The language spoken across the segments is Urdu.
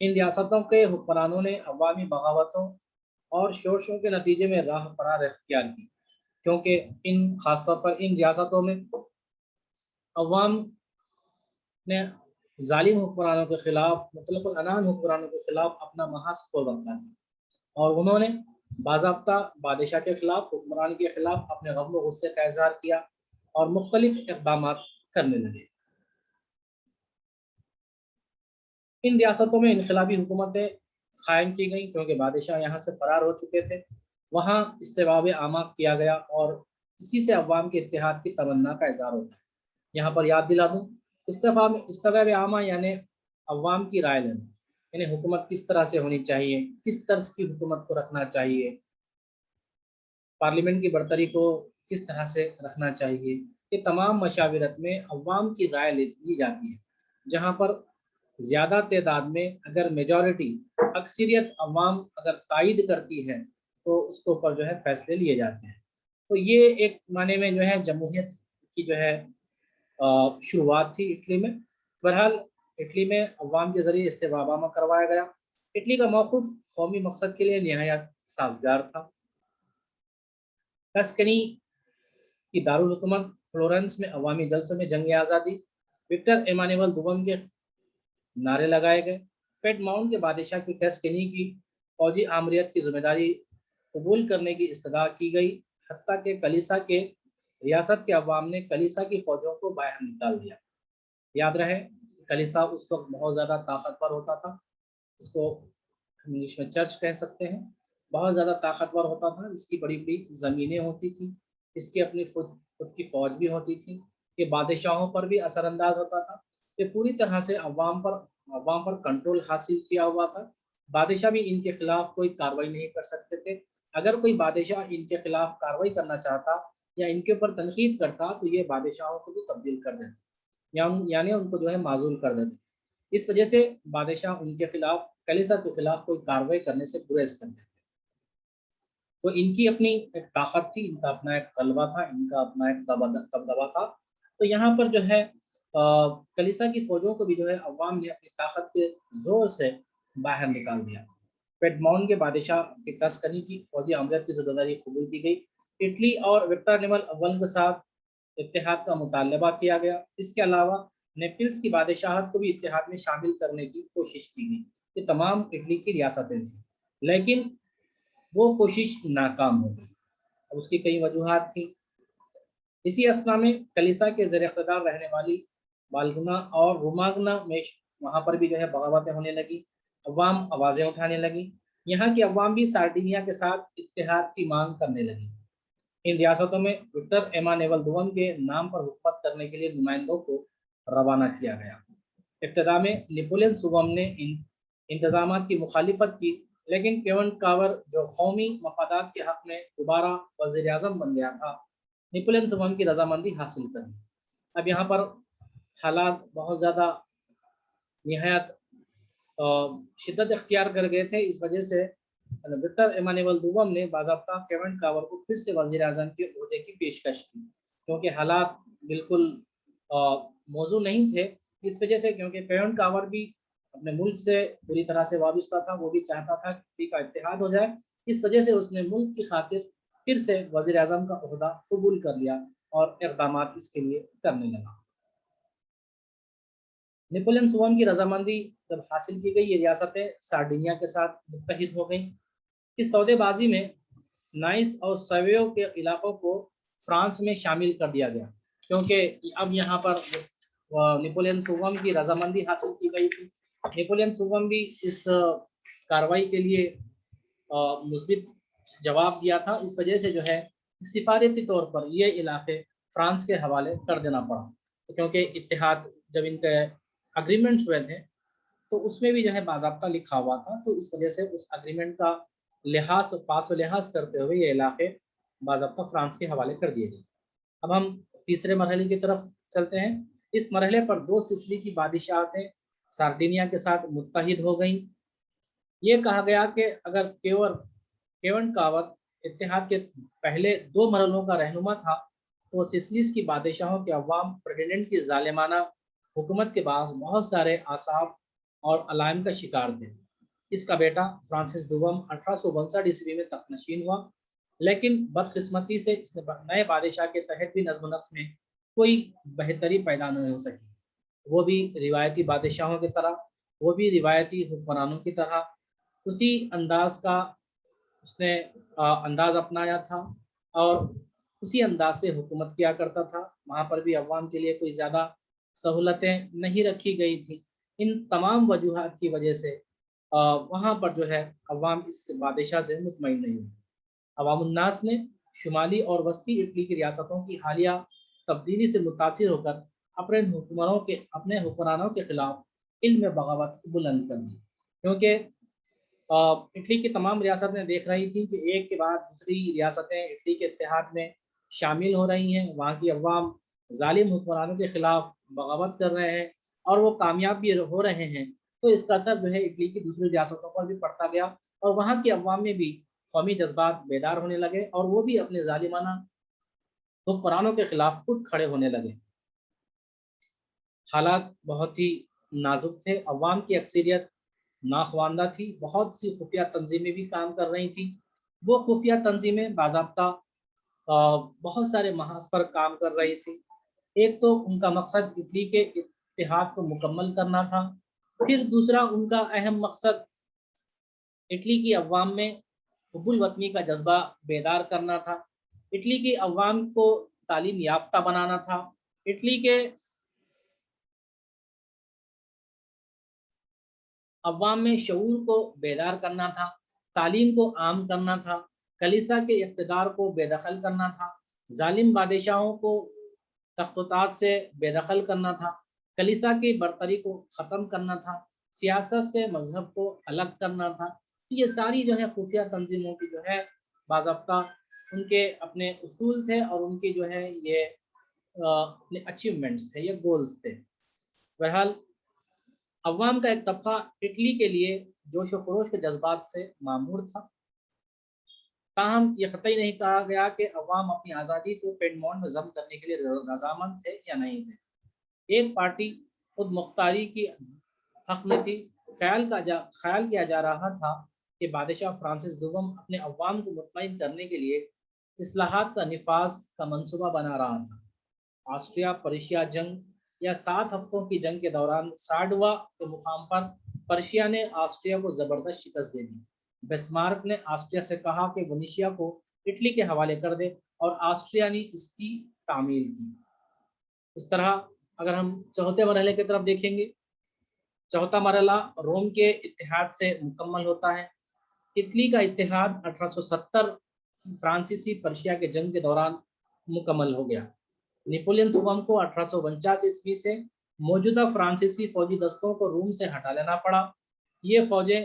ان ریاستوں کے حکمرانوں نے عوامی بغاوتوں اور شورشوں کے نتیجے میں راہ فرار اختیار کی، کیونکہ خاص طور پر ان ریاستوں میں عوام نے ظالم حکمرانوں کے خلاف، مطلق العنان حکمرانوں کے خلاف اپنا محاذ کھول رکھا تھا، اور انہوں نے باضابطہ بادشاہ کے خلاف، حکمران کے خلاف اپنے غم و غصے کا اظہار کیا اور مختلف اقدامات کرنے لگے۔ ان ریاستوں میں انقلابی حکومتیں قائم کی گئیں کیونکہ بادشاہ یہاں سے فرار ہو چکے تھے، وہاں استباب عامہ کیا گیا اور اسی سے عوام کے اتحاد کی تمنا کا اظہار ہوتا ہے۔ یہاں پر یاد دلا دوں، استباب عامہ یعنی عوام کی رائے لینا، یعنی حکومت کس طرح سے ہونی چاہیے، کس طرز کی حکومت کو رکھنا چاہیے، پارلیمنٹ کی برتری کو کس طرح سے رکھنا چاہیے، یہ تمام مشاورت میں عوام کی رائے لی جاتی ہے، جہاں پر زیادہ تعداد میں اگر میجورٹی، اکثریت عوام اگر تائید کرتی ہے تو اس کے اوپر جو ہے فیصلے لیے جاتے ہیں۔ تو یہ ایک معنی میں جو ہے جمہوریت کی جو ہے شروعات تھی اٹلی میں۔ بہرحال اٹلی میں عوام کے ذریعے استباب عامہ کروایا گیا۔ اٹلی کا موقف قومی مقصد کے لیے نہایت سازگار تھا۔ ٹسکنی کی دارالحکومت فلورنس میں عوامی جلسوں میں جنگ آزادی، وکٹر ایمانوئل دوم کے نعرے لگائے گئے۔ پیٹ ماؤنٹ کے بادشاہ کی ٹسکنی کی فوجی آمریت کی ذمہ داری قبول کرنے کی استدعا کی گئی، حتیٰ کہ کلیسا کے ریاست کے عوام نے کلیسا کی فوجوں کو باہر نکال دیا۔ یاد رہے، کلیسا اس وقت بہت زیادہ طاقتور ہوتا تھا، اس کو انگلش میں چرچ کہہ سکتے ہیں، بہت زیادہ طاقتور ہوتا تھا، اس کی بڑی بڑی زمینیں ہوتی تھیں، اس کی اپنی خود کی فوج بھی ہوتی تھی، یہ بادشاہوں پر بھی اثر انداز ہوتا تھا، یہ پوری طرح سے عوام پر کنٹرول حاصل کیا ہوا تھا۔ بادشاہ بھی ان کے خلاف کوئی کارروائی نہیں کر سکتے تھے۔ اگر کوئی بادشاہ ان کے خلاف کارروائی کرنا چاہتا یا ان کے اوپر تنقید کرتا تو یہ بادشاہوں کو بھی تبدیل کر دیتے، یعنی ان کو جو ہے معزول کر دیتے۔ اس وجہ سے بادشاہ ان کے خلاف، کلیسا کے خلاف کوئی کارروائی کرنے سے گریز کرتے تھے۔ تو ان کی اپنی ایک طاقت تھی، ان کا اپنا ایک غلبہ تھا، ان کا اپنا ایک دبدبہ تھا۔ تو یہاں پر جو ہے کلیسا کی فوجوں کو بھی جو ہے عوام نے اپنی طاقت کے زور سے باہر نکال دیا۔ پیڈمون کے بادشاہ کی ٹسکنی کی فوجی آمریت کی ذمہ داری قبول کی گئی۔ اٹلی اور وکٹر ایمانوئل اول کے ساتھ اتحاد کا مطالبہ کیا گیا۔ اس کے علاوہ نیپلز کی بادشاہت کو بھی اتحاد میں شامل کرنے کی کوشش کی گئی۔ یہ تمام اٹلی کی ریاستیں تھیں، لیکن وہ کوشش ناکام ہو گئی۔ اب اس کی کئی وجوہات تھیں۔ اسی اثنا میں کلیسا کے زیر اقتدار رہنے والی بالگنا اور روماگنا میں وہاں پر بھی جو ہے بغاوتیں ہونے لگی، عوام آوازیں اٹھانے لگی۔ یہاں کی عوام بھی سارڈینیا کے ساتھ اتحاد کی مانگ کرنے لگی۔ ان ریاستوں میں وکٹر ایمانوئل دوم کے نام پر حکومت کرنے کے لیے نمائندوں کو روانہ کیا گیا۔ ابتدا میں نیپولین سوم نے ان انتظامات کی مخالفت کی، لیکن کیون کاور جو قومی مفادات کے حق میں دوبارہ وزیر اعظم بن گیا تھا، نیپولین سوم کی رضامندی حاصل کر لی۔ اب یہاں پر حالات بہت زیادہ نہایت شدت اختیار کر گئے تھے، اس وجہ سے وکٹر ایمانوئل دوم نے باضابطہ کیون کاور کو پھر سے وزیر اعظم کے عہدے کی پیشکش کی، کیونکہ حالات بالکل موزوں نہیں تھے۔ اس وجہ سے کیونکہ کیون کاور بھی اپنے ملک سے پوری طرح سے وابستہ تھا، وہ بھی چاہتا تھا کہ کا اتحاد ہو جائے، اس وجہ سے اس نے ملک کی خاطر پھر سے وزیر اعظم کا عہدہ قبول کر لیا اور اقدامات اس کے لیے کرنے لگا۔ نیپولین سوم کی رضامندی جب حاصل کی گئی، یہ ریاستیں سارڈینیا کے ساتھ متحد ہو گئیں۔ اس سودے بازی میں نائس اور سویو کے علاقوں کو فرانس میں شامل کر دیا گیا، کیونکہ اب یہاں پر نیپولین سوم کی رضامندی حاصل کی گئی تھی۔ نیپولین سوم بھی اس کارروائی کے لیے مثبت جواب دیا تھا، اس وجہ سے جو ہے سفارتی طور پر یہ علاقے فرانس کے حوالے کر دینا پڑا، کیونکہ اتحاد جب ان کے اگریمنٹس ہوئے تھے تو اس میں بھی جو ہے باضابطہ لکھا ہوا تھا، تو اس وجہ سے اس اگریمنٹ کا پاس و لحاظ کرتے ہوئے یہ علاقے باضابطہ فرانس کے حوالے کر دیے گئے۔ اب ہم تیسرے مرحلے کی طرف چلتے ہیں۔ اس مرحلے پر 2 سسلی کی بادشاہتیں سارڈینیا کے ساتھ متحد ہو گئیں۔ یہ کہا گیا کہ اگر کیون کاور اتحاد کے پہلے 2 مرحلوں کا رہنما تھا تو سسلیز کی بادشاہوں کے عوام فرڈیننڈ کی ظالمانہ حکومت کے بعد بہت سارے اعصاب اور علائم کا شکار تھے۔ اس کا بیٹا فرانسس دوم 1859 عیسوی میں تخت نشین ہوا، لیکن بدقسمتی سے اس نے نئے بادشاہ کے تحت بھی نظم و نسق میں کوئی بہتری پیدا نہیں ہو سکی۔ وہ بھی روایتی بادشاہوں کی طرح، وہ بھی روایتی حکمرانوں کی طرح اسی انداز کا اس نے انداز اپنایا تھا اور اسی انداز سے حکومت کیا کرتا تھا۔ وہاں پر بھی عوام کے لیے کوئی زیادہ سہولتیں نہیں رکھی گئی تھیں۔ ان تمام وجوہات کی وجہ سے وہاں پر جو ہے عوام اس بادشاہ سے مطمئن نہیں ہوئی۔ عوام الناس نے شمالی اور وسطی اٹلی کی ریاستوں کی حالیہ تبدیلی سے متاثر ہو کر اپنے حکمرانوں کے خلاف علم بغاوت بلند کر دی، کیونکہ اٹلی کی تمام ریاستیں دیکھ رہی تھی کہ ایک کے بعد دوسری ریاستیں اٹلی کے اتحاد میں شامل ہو رہی ہیں، وہاں کی عوام ظالم حکمرانوں کے خلاف بغاوت کر رہے ہیں اور وہ کامیاب بھی ہو رہے ہیں۔ تو اس کا اثر جو ہے اٹلی کی دوسری ریاستوں پر بھی پڑتا گیا اور وہاں کی عوام میں بھی قومی جذبات بیدار ہونے لگے اور وہ بھی اپنے ظالمانہ حکمرانوں کے خلاف اٹھ کھڑے ہونے لگے۔ حالات بہت ہی نازک تھے، عوام کی اکثریت ناخواندہ تھی، بہت سی خفیہ تنظیمیں بھی کام کر رہی تھیں۔ وہ خفیہ تنظیمیں باضابطہ بہت سارے محاذ پر کام کر رہی تھی۔ ایک تو ان کا مقصد اٹلی کے اتحاد کو مکمل کرنا تھا، پھر دوسرا ان کا اہم مقصد اٹلی کی عوام میں حب الوطنی کا جذبہ بیدار کرنا تھا، اٹلی کی عوام کو تعلیم یافتہ بنانا تھا، اٹلی کے عوام میں شعور کو بیدار کرنا تھا، تعلیم کو عام کرنا تھا، کلیسا کے اقتدار کو بے دخل کرنا تھا، ظالم بادشاہوں کو تخت و تاج سے بے دخل کرنا تھا، کلیسا کی برتری کو ختم کرنا تھا، سیاست سے مذہب کو الگ کرنا تھا۔ یہ ساری جو ہے خفیہ تنظیموں کی جو ہے باضابطہ ان کے اپنے اصول تھے اور ان کی جو ہے یہ اپنے اچیومنٹس تھے، یہ گولز تھے۔ بہرحال عوام کا ایک طبقہ اٹلی کے لیے جوش و خروش کے جذبات سے معمور تھا، تاہم یہ قطعی نہیں کہا گیا کہ عوام اپنی آزادی کو پیڈمونٹ میں ضم کرنے کے لیے رضامند تھے یا نہیں تھے۔ ایک پارٹی خود مختاری کی حق میں تھی۔ خیال کیا جا رہا تھا کہ بادشاہ فرانسس دوم اپنے عوام کو مطمئن کرنے کے لیے اصلاحات کا نفاذ کا منصوبہ بنا رہا تھا۔ آسٹریا پرشیا جنگ یا 7 ہفتوں کی جنگ کے دوران ساڈوا کے مقام پر پرشیا نے آسٹریا کو زبردست شکست دے دی۔ بسمارک نے آسٹریا سے کہا کہ ونیشیا کو اٹلی کے حوالے کر دے اور آسٹریا نے اس کی تعمیل کی۔ اس طرح اگر ہم چوتھے مرحلے کی طرف دیکھیں گے، چوتھا مرحلہ روم کے اتحاد سے مکمل ہوتا ہے۔ اٹلی کا اتحاد 1870 فرانسیسی پرشیا کے جنگ کے دوران مکمل ہو گیا۔ نیپولین سوم کو 1849 عیسوی سے موجودہ فرانسیسی فوجی دستوں کو روم سے ہٹا لینا پڑا۔ یہ فوجیں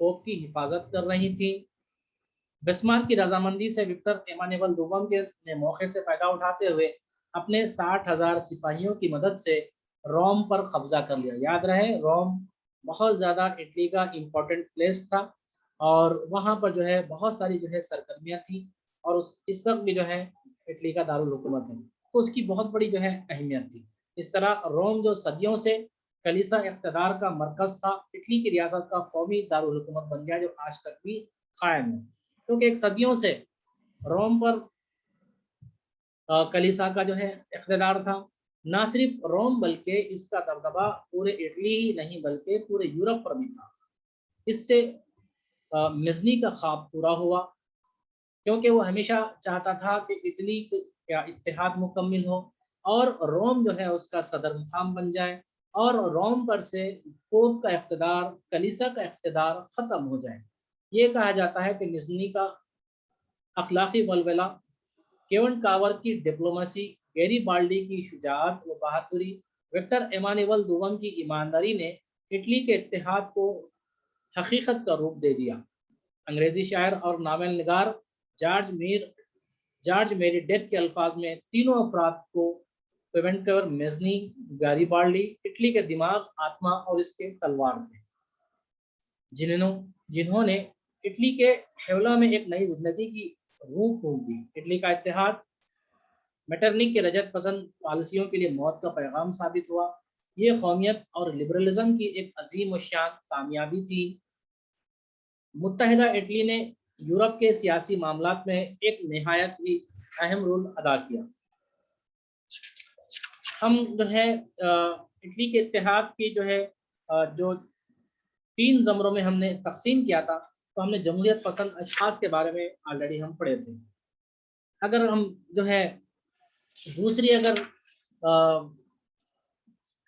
پوپ کی حفاظت کر رہی تھیں۔ بسمارک کی رضامندی سے وکٹر ایمانوئل دوم نے موقع سے فائدہ اٹھاتے ہوئے اپنے 60,000 سپاہیوں کی مدد سے روم پر قبضہ کر لیا۔ یاد رہے روم بہت زیادہ اٹلی کا امپورٹنٹ پلیس تھا اور وہاں پر جو ہے بہت ساری جو ہے سرگرمیاں تھیں اور اس وقت بھی جو ہے اٹلی کا دارالحکومت ہے تو اس کی بہت بڑی جو ہے اہمیت تھی۔ اس طرح روم جو صدیوں سے کلیسا اقتدار کا مرکز تھا، اٹلی کی ریاست کا قومی دارالحکومت بن گیا جو آج تک بھی قائم ہے، کیونکہ ایک صدیوں سے روم پر کلیسا کا جو ہے اقتدار تھا۔ نہ صرف روم بلکہ اس کا دبدبا پورے اٹلی ہی نہیں بلکہ پورے یورپ پر بھی تھا۔ اس سے مزنی کا خواب پورا ہوا، کیونکہ وہ ہمیشہ چاہتا تھا کہ اٹلی کا اتحاد مکمل ہو اور روم جو ہے اس کا صدر مقام بن جائے اور روم پر سے پوپ کا اقتدار، کلیسا کا اقتدار ختم ہو جائے۔ یہ کہا جاتا ہے کہ مزنی کا اخلاقی ولولہ، کیون کاور کی ڈپلومیسی، گیری بالڈی کی شجاعت و بہادری، وکٹر ایمانوئل دوم کی ایمانداری نے اٹلی کے اتحاد کو حقیقت کا روپ دے دیا۔ انگریزی شاعر اور ناول نگار جارج میری ڈیتھ کے الفاظ میں تینوں افراد کو پیونٹکر، میزنی، گیری بالڈی اٹلی کے دماغ، آتما اور اس کے تلوار تھے، جنہوں نے اٹلی کے حولہ میں ایک نئی زندگی کی روح پھونک دی۔ اٹلی کا اتحاد میٹرنک کے رجت پسند پالیسیوں کے لیے موت کا پیغام ثابت ہوا۔ یہ قومیت اور لبرلزم کی ایک عظیم الشان کامیابی تھی۔ متحدہ اٹلی نے یورپ کے سیاسی معاملات میں ایک نہایت ہی اہم رول ادا کیا۔ ہم جو ہے اٹلی کے اتحاد کی جو 3 زمروں میں ہم نے تقسیم کیا تھا، تو ہم نے جمہوریت پسند اشخاص کے بارے میں آلریڈی ہم پڑھے تھے۔ اگر ہم دوسری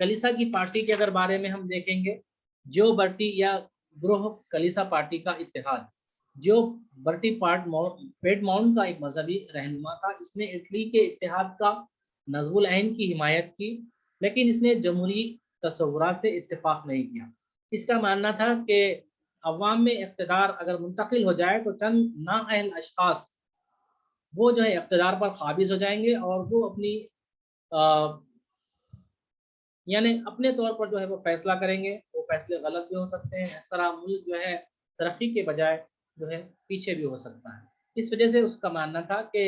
کلیسا کی پارٹی کے اگر بارے میں ہم دیکھیں گے، جو برٹی یا گروہ کلیسا پارٹی کا اتحاد، جو برٹی پیٹ ماؤنٹ کا ایک مذہبی رہنما تھا، اس نے اٹلی کے اتحاد کا نصب العین کی حمایت کی، لیکن اس نے جمہوری تصورات سے اتفاق نہیں کیا۔ اس کا ماننا تھا کہ عوام میں اقتدار اگر منتقل ہو جائے تو چند نااہل اشخاص وہ اقتدار پر قابض ہو جائیں گے، اور وہ اپنی یعنی اپنے طور پر وہ فیصلہ کریں گے۔ وہ فیصلے غلط بھی ہو سکتے ہیں، اس طرح ملک ترقی کے بجائے پیچھے بھی ہو سکتا ہے۔ اس وجہ سے اس کا ماننا تھا کہ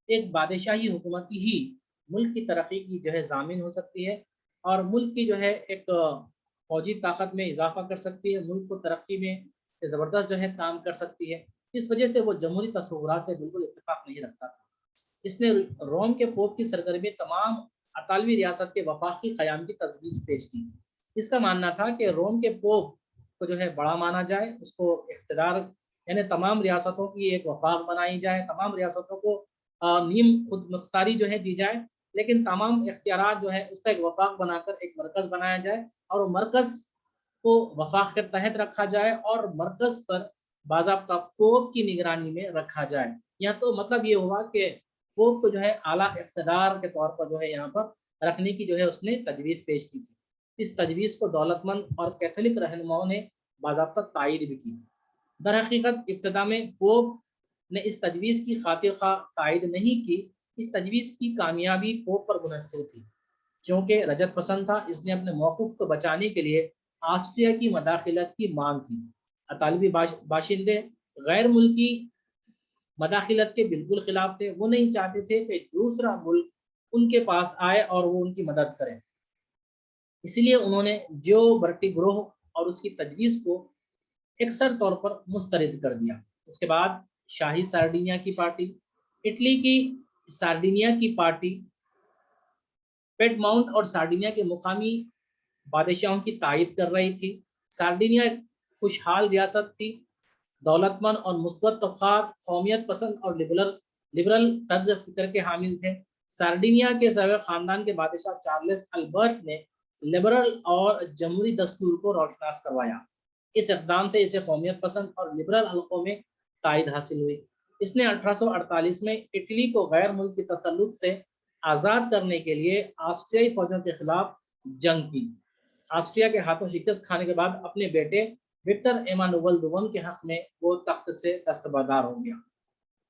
ایک بادشاہی حکومت ہی ملک کی ترقی کی ضامن ہو سکتی ہے، اور ملک کی ایک فوجی طاقت میں اضافہ کر سکتی ہے، ملک کو ترقی میں زبردست کام کر سکتی ہے۔ اس وجہ سے وہ جمہوری تصورات سے بالکل اتفاق نہیں رکھتا تھا۔ اس نے روم کے پوپ کی سرگرمی تمام اطالوی ریاست کے وفاقی قیام کی تجویز پیش کی۔ اس کا ماننا تھا کہ روم کے پوپ کو بڑا مانا جائے، اس کو اقتدار یعنی تمام ریاستوں کی ایک وفاق بنائی جائے، تمام ریاستوں کو نیم خود مختاری دی جائے، لیکن تمام اختیارات اس کا ایک وفاق بنا کر ایک مرکز بنایا جائے، اور وہ مرکز کو وفاق کے تحت رکھا جائے، اور مرکز پر باضابطہ پوپ کی نگرانی میں رکھا جائے۔ یہاں تو مطلب یہ ہوا کہ پوپ کو اعلیٰ اقتدار کے طور پر یہاں پر رکھنے کی اس نے تجویز پیش کی تھی۔ اس تجویز کو دولت مند اور کیتھولک رہنماؤں نے باضابطہ تائید بھی کی۔ در حقیقت ابتدا میں پوپ نے اس تجویز کی خاطر خواہ تائید نہیں کی۔ اس تجویز کی کامیابی پوپ پر منحصر تھی، چونکہ رجت پسند تھا۔ اس نے اپنے موقف کو بچانے کے لیے آسٹریا کی مداخلت کی مانگ کی۔ اطالوی باشندے غیر ملکی مداخلت کے بالکل خلاف تھے۔ وہ نہیں چاہتے تھے کہ دوسرا ملک ان کے پاس آئے اور وہ ان کی مدد کرے، اس لیے انہوں نے جو برٹی گروہ اور اس کی تجویز کو اکثر طور پر مسترد کر دیا۔ اس کے بعد شاہی سارڈینیا کی پارٹی، اٹلی کی سارڈینیا کی پارٹی پیٹ ماؤنٹ اور سارڈینیا کے مقامی بادشاہوں کی تائید کر رہی تھی۔ سارڈینیا ایک خوشحال ریاست تھی، دولت مند اور مثبت طبقات قومیت پسند اور لبرل طرز فکر کے حامل تھے۔ سارڈینیا کے سابق خاندان کے بادشاہ چارلس البرٹ نے لبرل اور جمہوری دستور کو روشناس کروایا۔ اس اقدام سے اسے قومیت پسند اور لبرل حلقوں میں تائید حاصل ہوئی۔ اس نے 1848 میں اٹلی کو غیر ملکی تسلط سے آزاد کرنے کے لیے آسٹریائی فوجوں کے خلاف جنگ کی۔ آسٹریا کے ہاتھوں شکست کھانے کے بعد اپنے بیٹے وکٹر ایمانوئل دوم کے حق میں وہ تخت سے دستبردار ہو گیا۔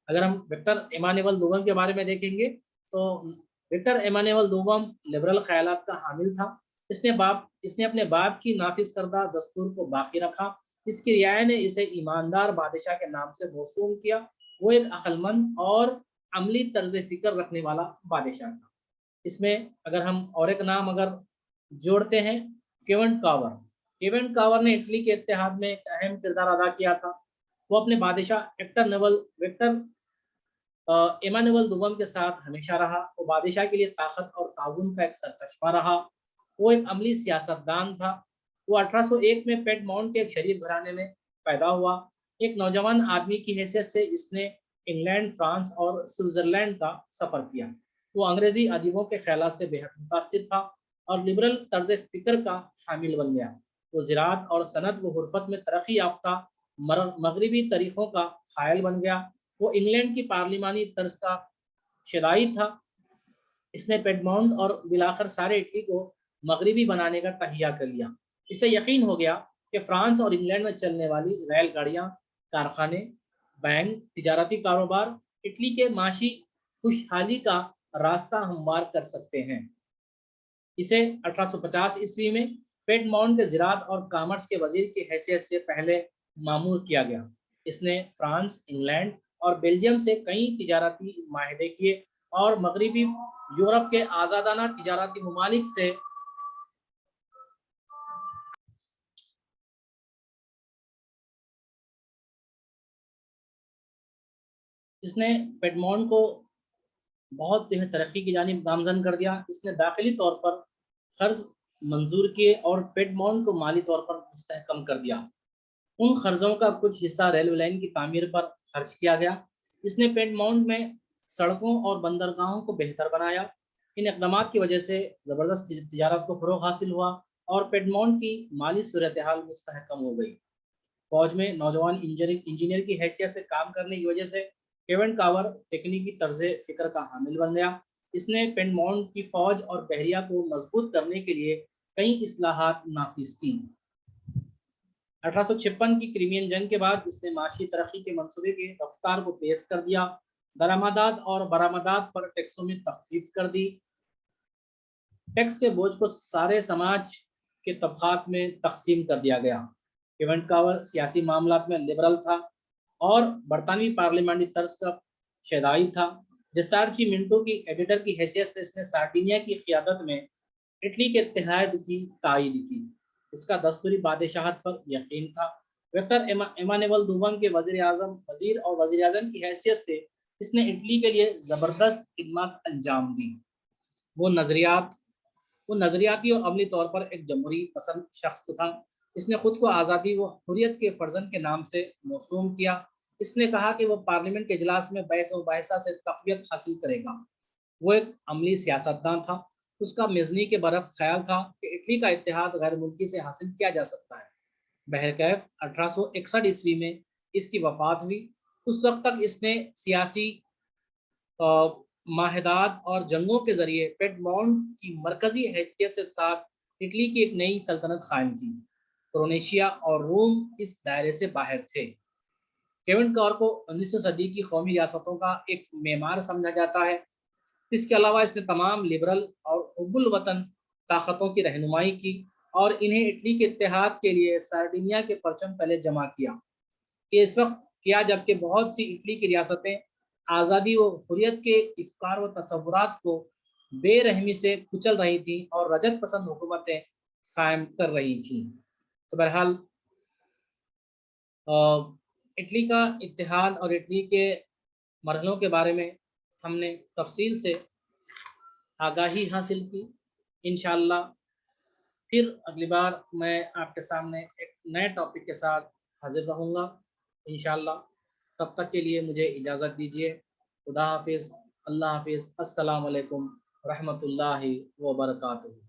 اگر ہم وکٹر ایمانوئل دوم کے بارے میں دیکھیں گے تو وکٹر ایمانوئل دوم لبرل خیالات کا حامل تھا۔ اس نے اپنے باپ کی نافذ کردہ دستور کو باقی رکھا۔ اس کی رعایا نے اسے ایماندار بادشاہ کے نام سے موسوم کیا۔ وہ ایک عقل مند اور عملی طرز فکر رکھنے والا بادشاہ تھا۔ اس میں اگر ہم اور ایک نام جوڑتے ہیں، کیونٹ کاور نے اٹلی کے اتحاد میں ایک اہم کردار ادا کیا تھا۔ وہ اپنے بادشاہ وکٹر ایمانوئل دوم کے ساتھ ہمیشہ رہا۔ وہ بادشاہ کے لیے طاقت اور تعاون کا ایک سرچشمہ رہا۔ وہ ایک عملی سیاستدان تھا۔ وہ 1801 میں پیٹ ماؤنٹ کے ایک شریف گھرانے میں پیدا ہوا۔ ایک نوجوان آدمی کی حیثیت سے اس نے انگلینڈ، فرانس اور سوئٹزرلینڈ کا سفر کیا۔ وہ انگریزی ادیبوں کے خیالات سے بے حد متاثر تھا اور لبرل طرز فکر کا حامل بن گیا۔ وہ زراعت اور صنعت و حرفت میں ترقی یافتہ مغربی طریقوں کا قائل بن گیا۔ وہ انگلینڈ کی پارلیمانی طرز کا شرعی تھا۔ اس نے پیٹ ماؤنٹ اور بالآخر سارے اٹلی کو مغربی بنانے کا تہیہ کر لیا۔ اسے یقین ہو گیا کہ فرانس اور انگلینڈ میں چلنے والی ریل گاڑیاں، کارخانے، بینک، تجارتی کاروبار اٹلی کے معاشی خوشحالی کا راستہ ہموار کر سکتے ہیں۔ اسے 1850 عیسوی میں پیٹ ماؤنٹ کے زراعت اور کامرس کے وزیر کی حیثیت سے پہلے مامور کیا گیا۔ اس نے فرانس، انگلینڈ اور بیلجیم سے کئی تجارتی معاہدے کیے اور مغربی یورپ کے آزادانہ تجارتی ممالک سے اس نے پیڈمونٹ کو بہت جو ہے ترقی کی جانب گامزن کر دیا. اس نے داخلی طور پر قرض منظور کیے اور پیڈمونٹ کو مالی طور پر مستحکم کر دیا. ان قرضوں کا کچھ حصہ ریلوے لائن کی تعمیر پر خرچ کیا گیا. اس نے پیڈمونٹ میں سڑکوں اور بندرگاہوں کو بہتر بنایا. ان اقدامات کی وجہ سے زبردست تجارت کو فروغ حاصل ہوا اور پیڈمونٹ کی مالی صورتحال مستحکم ہو گئی. فوج میں نوجوان انجینئر کی حیثیت سے کام کرنے کی وجہ سے کیون کاور تکنیکی طرز فکر کا حامل بن گیا. اس نے پیڈمونٹ کی فوج اور بحریہ کو مضبوط کرنے کے لیے کئی اصلاحات نافذ کی. 1856 کی کرائمین جنگ کے بعد اس نے معاشی ترقی کے منصوبے کی رفتار کو تیز کر دیا. درآمدات اور برآمدات پر ٹیکسوں میں تخفیف کر دی. ٹیکس کے بوجھ کو سارے سماج کے طبقات میں تقسیم کر دیا گیا. کیون کاور سیاسی معاملات میں لبرل تھا اور برطانوی پارلیمانی طرز کا شیدائی تھا. ریسارچی منٹو کی ایڈیٹر کی حیثیت سے اس نے سارڈینیا کی قیادت میں اٹلی کے اتحاد کی تائید کی. اس کا دستوری بادشاہت پر یقین تھا. وکٹر ایمانوئل دوون کے وزیر اور وزیر اعظم کی حیثیت سے اس نے اٹلی کے لیے زبردست خدمات انجام دی. وہ نظریاتی اور عملی طور پر ایک جمہوری پسند شخص تھا. اس نے خود کو آزادی و حریت کے فرزند کے نام سے موسوم کیا. اس نے کہا کہ وہ پارلیمنٹ کے اجلاس میں بحث و مباحثہ سے تقویت حاصل کرے گا. وہ ایک عملی سیاستدان تھا. اس کا مزنی کے برعکس خیال تھا کہ اٹلی کا اتحاد غیر ملکی سے حاصل کیا جا سکتا ہے. بہرکیف 1861 میں اس کی وفات ہوئی. اس وقت تک اس نے سیاسی معاہدات اور جنگوں کے ذریعے پیڈمونٹ کی مرکزی حیثیت سے ساتھ اٹلی کی ایک نئی سلطنت قائم کی. کرونیشیا اور روم اس دائرے سے باہر تھے. کیون کاور کو 19ویں صدی کی قومی ریاستوں کا ایک معمار سمجھا جاتا ہے. اس کے علاوہ اس نے تمام لبرل اور حب الوطن طاقتوں کی رہنمائی کی اور انہیں اٹلی کے اتحاد کے لیے سارڈینیا کے پرچم تلے جمع کیا. یہ اس وقت کیا جبکہ بہت سی اٹلی کی ریاستیں آزادی و حریت کے افکار و تصورات کو بے رحمی سے کچل رہی تھیں اور رجت پسند حکومتیں قائم کر رہی تھیں. تو بہرحال اٹلی کا اتحاد اور اٹلی کے مرحلوں کے بارے میں ہم نے تفصیل سے آگاہی حاصل کی. انشاءاللہ پھر اگلی بار میں آپ کے سامنے ایک نئے ٹاپک کے ساتھ حاضر رہوں گا انشاءاللہ. تب تک کے لیے مجھے اجازت دیجیے. خدا حافظ. اللہ حافظ. السلام علیکم ورحمۃ اللہ وبرکاتہ.